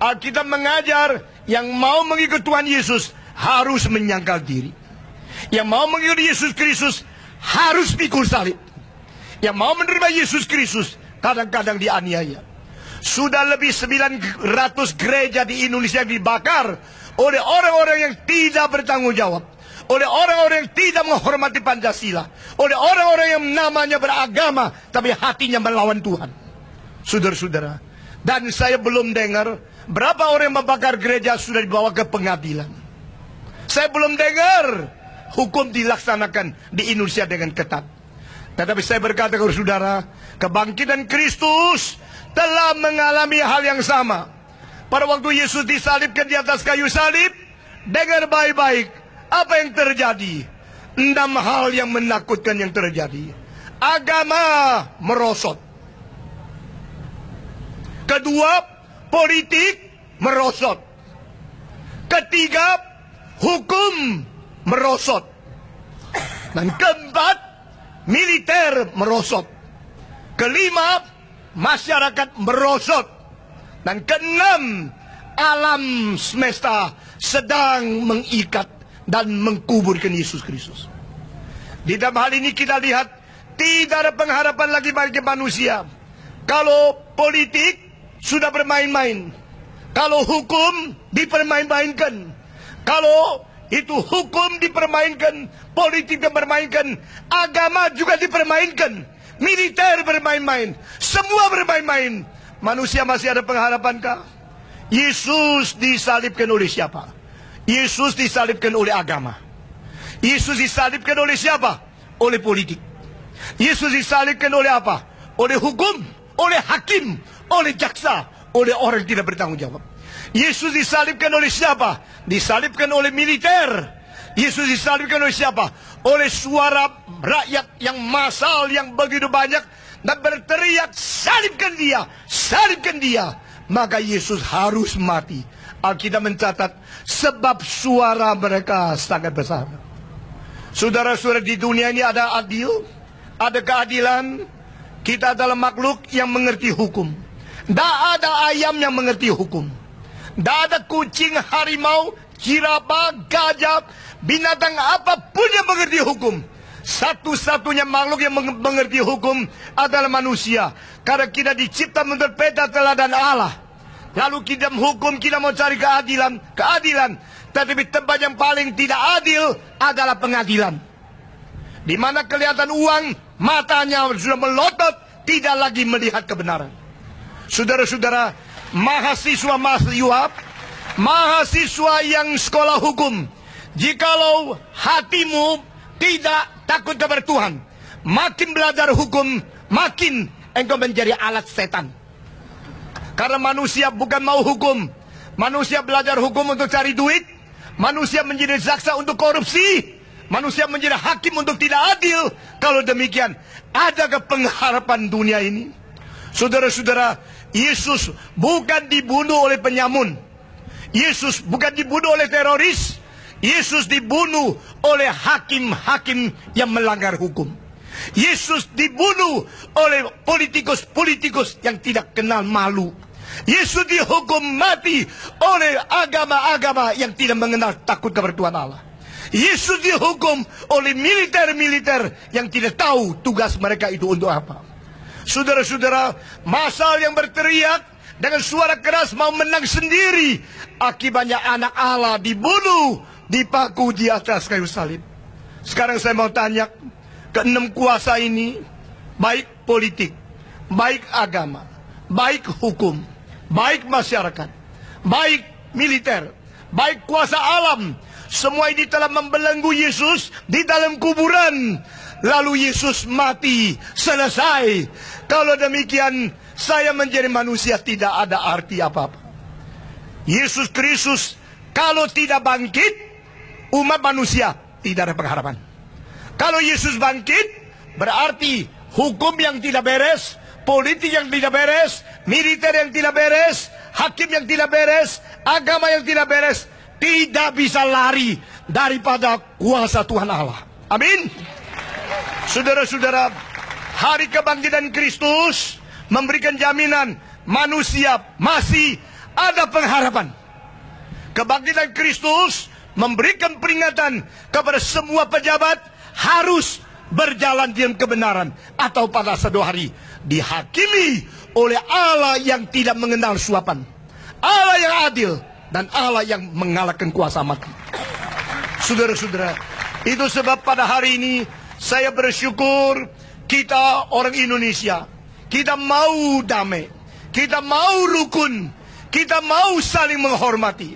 Alkitab mengajar yang mau mengikut Tuhan Yesus harus menyangkal diri. Yang mau mengikut Yesus Kristus harus pikul salib. Yang mau menerima Yesus Kristus kadang-kadang dianiaya. Sudah lebih 900 gereja di Indonesia yang dibakar oleh orang-orang yang tidak bertanggung jawab, oleh orang-orang yang tidak menghormati Pancasila, oleh orang-orang yang namanya beragama tapi hatinya melawan Tuhan. Saudara-saudara, dan saya belum dengar berapa orang yang membakar gereja sudah dibawa ke pengadilan. Saya belum dengar hukum dilaksanakan di Indonesia dengan ketat. Tetapi saya berkata kepada saudara, kebangkitan Kristus telah mengalami hal yang sama. Pada waktu Yesus disalibkan di atas kayu salib, dengar baik-baik apa yang terjadi. 6 hal yang menakutkan yang terjadi. Agama merosot. Kedua, politik merosot. Ketiga, hukum merosot. Dan keempat, militer merosot. Kelima, masyarakat merosot. Dan keenam, alam semesta sedang mengikat dan mengkuburkan Yesus Kristus. Di dalam hal ini kita lihat tidak ada pengharapan lagi bagi manusia. Kalau politik sudah bermain-main, kalau hukum dipermain-mainkan, kalau itu hukum dipermainkan, politik dipermainkan, agama juga dipermainkan, militer bermain-main, semua bermain-main. Manusia masih ada pengharapankah? Yesus disalibkan oleh siapa? Yesus disalibkan oleh agama. Yesus disalibkan oleh siapa? Oleh politik. Yesus disalibkan oleh apa? Oleh hukum, oleh hakim, oleh jaksa, oleh orang yang tidak bertanggung jawab. Yesus disalibkan oleh siapa? Disalibkan oleh militer. Yesus disalibkan oleh siapa? Oleh suara rakyat yang massal, yang begitu banyak, dan berteriak, salibkan dia, salibkan dia. Maka Yesus harus mati. Alkitab mencatat, sebab suara mereka sangat besar. Saudara-saudara, di dunia ini ada adil, ada keadilan. Kita adalah makhluk yang mengerti hukum. Tidak ada ayam yang mengerti hukum. Tidak ada kucing, harimau, jirafah, gajah, binatang apapun yang mengerti hukum. Satu-satunya makhluk yang mengerti hukum adalah manusia. Karena kita dicipta menurut peta teladan Allah. Lalu kita hukum, kita mau cari keadilan. Tetapi tempat yang paling tidak adil adalah pengadilan. Di mana kelihatan uang, matanya sudah melotot, tidak lagi melihat kebenaran. Saudara-saudara, mahasiswa yang sekolah hukum, jikalau hatimu tidak takut kepada Tuhan, makin belajar hukum, makin engkau menjadi alat setan. Karena manusia bukan mau hukum. Manusia belajar hukum untuk cari duit. Manusia menjadi jaksa untuk korupsi. Manusia menjadi hakim untuk tidak adil. Kalau demikian, adakah pengharapan dunia ini? Saudara-saudara, Yesus bukan dibunuh oleh penyamun. Yesus bukan dibunuh oleh teroris. Yesus dibunuh oleh hakim-hakim yang melanggar hukum. Yesus dibunuh oleh politikus-politikus yang tidak kenal malu. Yesus dihukum mati oleh agama-agama yang tidak mengenal takut kepada Tuhan Allah. Yesus dihukum oleh militer-militer yang tidak tahu tugas mereka itu untuk apa. Saudara-saudara, massal yang berteriak dengan suara keras mau menang sendiri. Akibatnya anak Allah dibunuh, dipaku di atas kayu salib. Sekarang saya mau tanya, keenam kuasa ini, baik politik, baik agama, baik hukum, baik masyarakat, baik militer, baik kuasa alam, semua ini telah membelenggu Yesus di dalam kuburan. Lalu Yesus mati, selesai. Kalau demikian, saya menjadi manusia tidak ada arti apa-apa. Yesus Kristus kalau tidak bangkit, umat manusia tidak ada pengharapan. Kalau Yesus bangkit, berarti hukum yang tidak beres, politik yang tidak beres, militer yang tidak beres, hakim yang tidak beres, agama yang tidak beres, tidak bisa lari daripada kuasa Tuhan Allah. Amin. Saudara-saudara, hari kebangkitan Kristus memberikan jaminan manusia masih ada pengharapan. Kebangkitan Kristus memberikan peringatan kepada semua pejabat harus berjalan dalam kebenaran, atau pada suatu hari dihakimi oleh Allah yang tidak mengenal suapan, Allah yang adil, dan Allah yang mengalahkan kuasa mati. Saudara-saudara, itu sebab pada hari ini saya bersyukur kita orang Indonesia, kita mau damai, kita mau rukun, kita mau saling menghormati.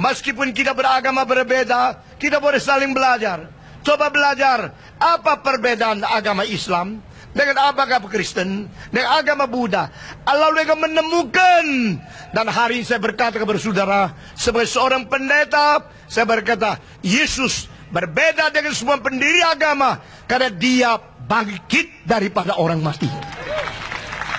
Meskipun kita beragama berbeda, kita boleh saling belajar. Coba belajar apa perbedaan agama Islam dengan agama Kristen, dengan agama Buddha. Lalu mereka menemukan. Dan hari ini saya berkata kepada saudara, sebagai seorang pendeta, saya berkata, Yesus berbeda dengan semua pendiri agama karena dia bangkit daripada orang mati.